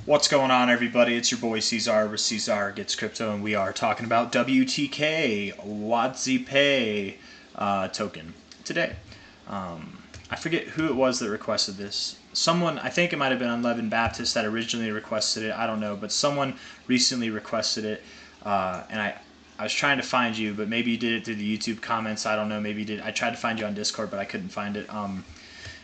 What's going on, everybody? It's your boy C-Zar with C-Zar Gets Crypto, and we are talking about WTK WADZPay token today. I forget who it was that requested this. Someone, I think it might have been Unleavened Baptist that originally requested it. I don't know, but someone recently requested it, and I was trying to find you, but maybe you did it through the YouTube comments. I don't know. Maybe you did. I tried to find you on Discord, but I couldn't find it.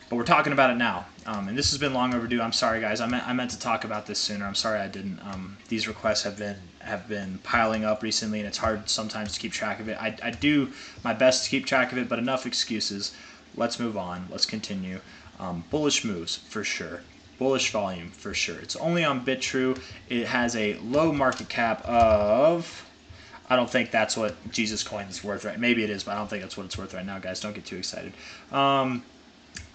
But we're talking about it now, and this has been long overdue. I'm sorry, guys. I meant to talk about this sooner. I'm sorry I didn't. These requests have been piling up recently, and it's hard sometimes to keep track of it. I do my best to keep track of it, but enough excuses. Let's move on. Let's continue. Bullish moves for sure. Bullish volume for sure. It's only on BitTrue. It has a low market cap of. I don't think that's what Jesus Coin is worth right. Maybe it is, but I don't think that's what it's worth right now, guys. Don't get too excited.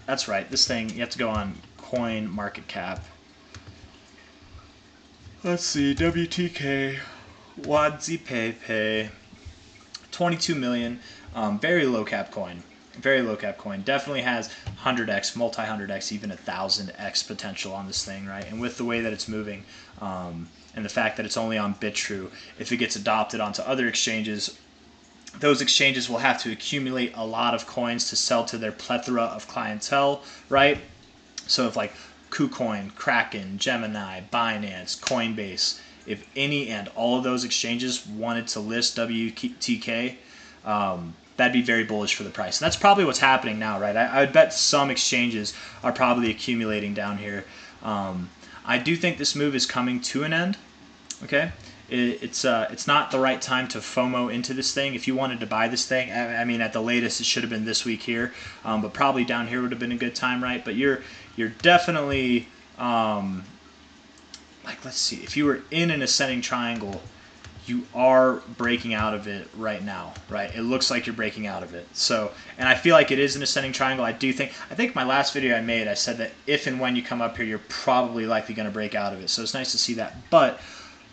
That's right. This thing, you have to go on coin market cap. Let's see. WTK WADZPay 22 million. Very low cap coin. Very low cap coin. Definitely has 100x, multi 100x, even 1000x potential on this thing, right? And with the way that it's moving, and the fact that it's only on BitTrue, if it gets adopted onto other exchanges, those exchanges will have to accumulate a lot of coins to sell to their plethora of clientele, right? So if like KuCoin, Kraken, Gemini, Binance, Coinbase, if any and all of those exchanges wanted to list WTK, that'd be very bullish for the price. And that's probably what's happening now, right? I would bet some exchanges are probably accumulating down here. I do think this move is coming to an end, okay? It's not the right time to FOMO into this thing. If you wanted to buy this thing, I mean, at the latest, it should have been this week here, but probably down here would have been a good time, right? But you're definitely like, let's see, if you were in an ascending triangle, you are breaking out of it right now, right? It looks like you're breaking out of it. So, and I feel like it is an ascending triangle. I think my last video I made, I said that if and when you come up here, you're probably likely going to break out of it. So it's nice to see that. But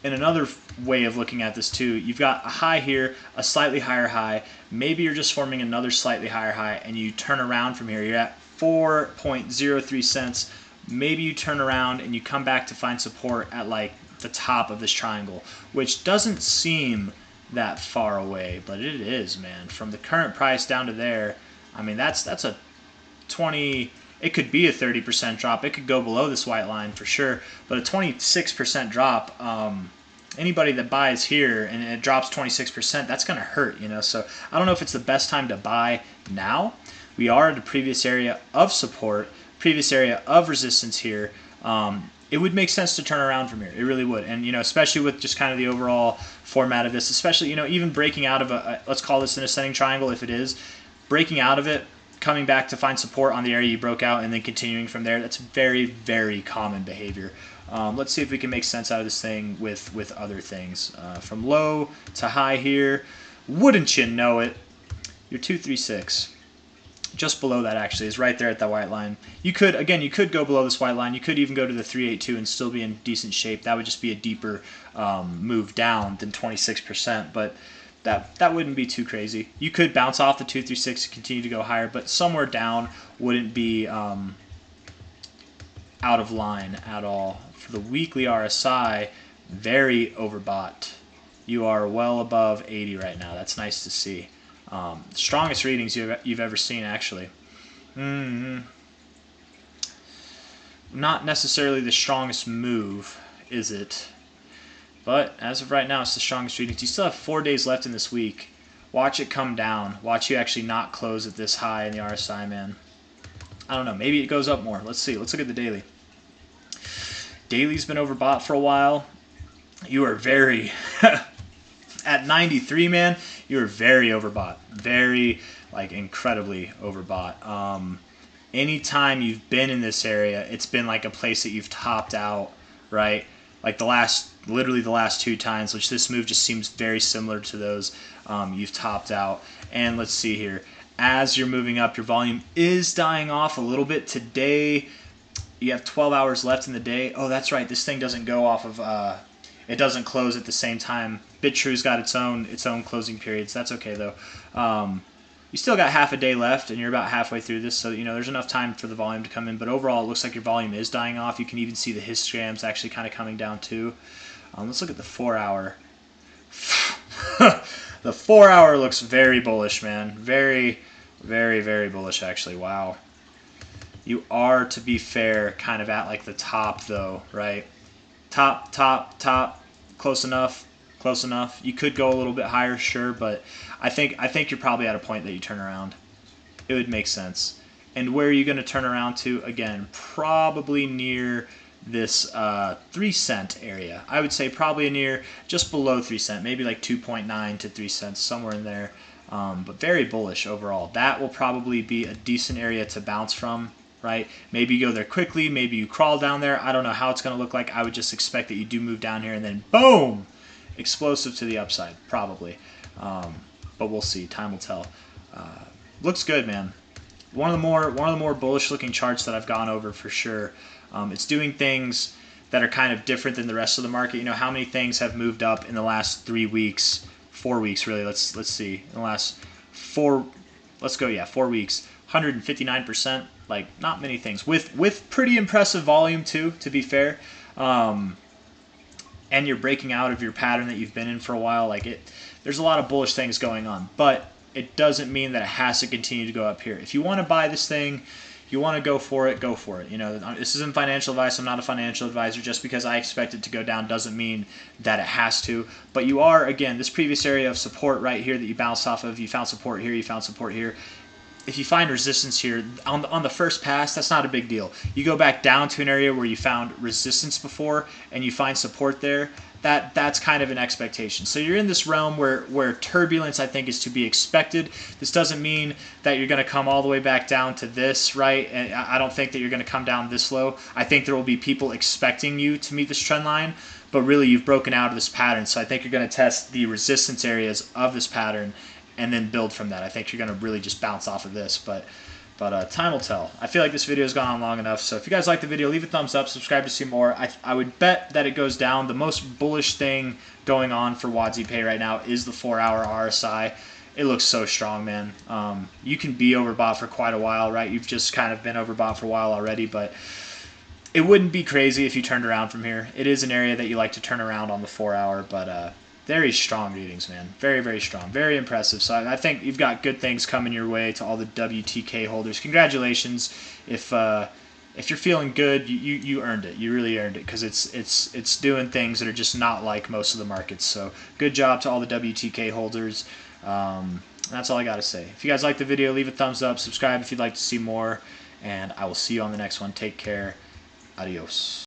in another way of looking at this too, you've got a high here, a slightly higher high. Maybe you're just forming another slightly higher high, and you turn around from here. You're at 4.03 cents. Maybe you turn around and you come back to find support at like the top of this triangle, which doesn't seem that far away, but it is, man. From the current price down to there, I mean, that's a 20. It could be a 30% drop. It could go below this white line for sure, but a 26% drop, anybody that buys here and it drops 26%, that's going to hurt, you know. So I don't know if it's the best time to buy now. We are at a previous area of support, previous area of resistance here. It would make sense to turn around from here. It really would. And, you know, especially with just kind of the overall format of this, especially, you know, even breaking out of let's call this an ascending triangle if it is, breaking out of it, coming back to find support on the area you broke out, and then continuing from there. That's very, very common behavior. Let's see if we can make sense out of this thing with other things. From low to high here, wouldn't you know it? You're 236. Just below that actually is right there at that white line. You could go below this white line. You could even go to the 382 and still be in decent shape. That would just be a deeper move down than 26%, but that wouldn't be too crazy. You could bounce off the 236 and continue to go higher, but somewhere down wouldn't be out of line at all. For the weekly RSI, very overbought. You are well above 80 right now. That's nice to see. Strongest readings you've ever seen, actually. Not necessarily the strongest move, is it? But as of right now, it's the strongest readings. You still have 4 days left in this week. Watch it come down. Watch you actually not close at this high in the RSI, man. I don't know. Maybe it goes up more. Let's see. Let's look at the daily. Daily's been overbought for a while. You are very... At 93, man, you're very overbought. Very, like, incredibly overbought. Anytime you've been in this area, it's been like a place that you've topped out, right? Like literally the last 2 times, which this move just seems very similar to those. You've topped out. And let's see here. As you're moving up, your volume is dying off a little bit today. You have 12 hours left in the day. Oh, that's right. This thing doesn't go off of... It doesn't close at the same time. BitTrue's got its own closing periods. That's okay though. You still got half a day left, and you're about halfway through this, so you know there's enough time for the volume to come in. But overall, it looks like your volume is dying off. You can even see the histograms actually kind of coming down too. Let's look at the 4-hour. The 4-hour looks very bullish, man. Very, very, very bullish, actually. Wow. You are, to be fair, kind of at like the top, though, right? Top, top, top. Close enough. Close enough. You could go a little bit higher, sure, but I think you're probably at a point that you turn around. It would make sense. And where are you going to turn around to? Again, probably near this 3 cent area. I would say probably near just below 3 cent, maybe like 2.9 to 3 cents, somewhere in there. But very bullish overall. That will probably be a decent area to bounce from, right? Maybe you go there quickly, maybe you crawl down there. I don't know how it's going to look like. I would just expect that you do move down here and then boom! Explosive to the upside, probably. But we'll see. Time will tell. Looks good, man. One of the more bullish looking charts that I've gone over for sure. It's doing things that are kind of different than the rest of the market. You know, how many things have moved up in the last 3 weeks, 4 weeks really? Let's see. In the last 4 weeks, 159%. Like, not many things with pretty impressive volume too, to be fair. And you're breaking out of your pattern that you've been in for a while. Like, there's a lot of bullish things going on, but it doesn't mean that it has to continue to go up here. If you want to buy this thing, you want to go for it, go for it. You know, this isn't financial advice. I'm not a financial advisor. Just because I expect it to go down doesn't mean that it has to. But you are, again, this previous area of support right here that you bounced off of, you found support here, you found support here. If you find resistance here, on the first pass, that's not a big deal. You go back down to an area where you found resistance before and you find support there, that's kind of an expectation. So you're in this realm where turbulence, I think, is to be expected. This doesn't mean that you're going to come all the way back down to this, right? And I don't think that you're going to come down this low. I think there will be people expecting you to meet this trend line, but really you've broken out of this pattern. So I think you're going to test the resistance areas of this pattern and then build from that. I think you're going to really just bounce off of this, but time will tell. I feel like this video has gone on long enough, so if you guys like the video, leave a thumbs up, subscribe to see more. I would bet that it goes down. The most bullish thing going on for WADZPay right now is the 4-hour RSI. It looks so strong, man. You can be overbought for quite a while, right? You've just kind of been overbought for a while already, but it wouldn't be crazy if you turned around from here. It is an area that you like to turn around on the 4-hour, but very strong readings, man. Very, very strong. Very impressive. So I think you've got good things coming your way to all the WTK holders. Congratulations. If you're feeling good, you earned it. You really earned it because it's doing things that are just not like most of the markets. So good job to all the WTK holders. That's all I got to say. If you guys like the video, leave a thumbs up. Subscribe if you'd like to see more. And I will see you on the next one. Take care. Adios.